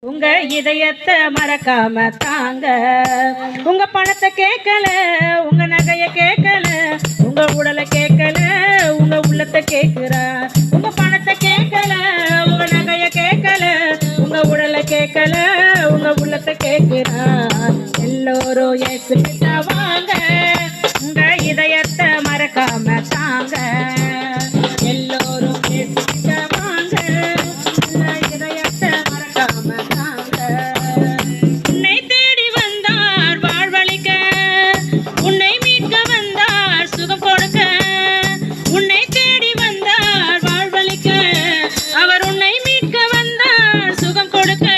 உங்க இதயத்தை மறக்காம தாங்க. உங்க பணத்தை கேட்கல, உங்க நகைய கேட்கல, உங்க உடலை கேட்கல, உங்க உள்ளத்தை கேட்கிறா. உங்க பணத்தை கேட்கல, உங்க நகைய கேட்கல, உங்க உடலை கேட்கல, உங்க உள்ளத்தை கேட்கிறா. எல்லோரும் ஏசுகிட்ட வாங்க, உங்க இதயத்தை மறக்காம தாங்க. எல்லோரும் ஏசுகிட்ட வாங்க, உங்க இதயத்தை மறக்காம தாங்க. உன்னை தேடி வந்தார் வாழ்வழிக்க, உன்னை மீட்க வந்தார் சுகம் கொடுக்க. உன்னை தேடி வந்தார் வாழ்வழிக்க, அவர் உன்னை மீட்க வந்தார் சுகம் கொடுக்க.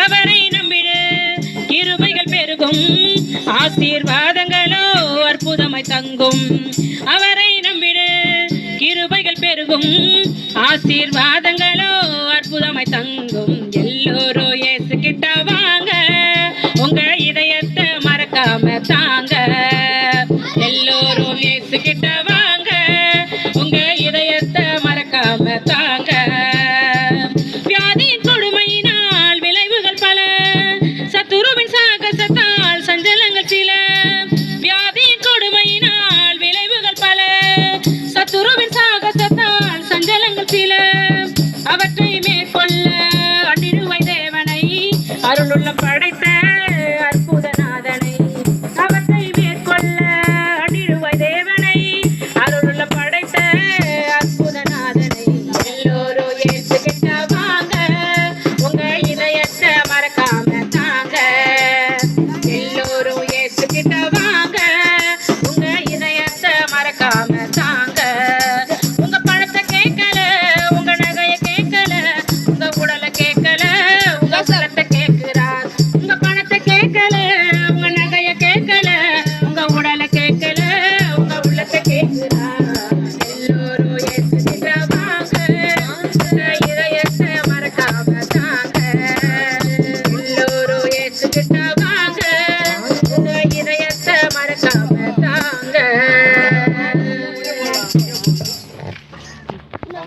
அவரை நம்பிடு, கிருபைகள் பெருகும், ஆசீர்வாதங்களோ அற்புதமாய் தங்கும். அவரை நம்பிடு, கிருபைகள் பெருகும், ஆசீர்வாதங்களோ அற்புதமாய் தங்கும். எல்லோரும் இயேசு கிட்ட வாங்க, உங்க இதயத்தை மறக்காம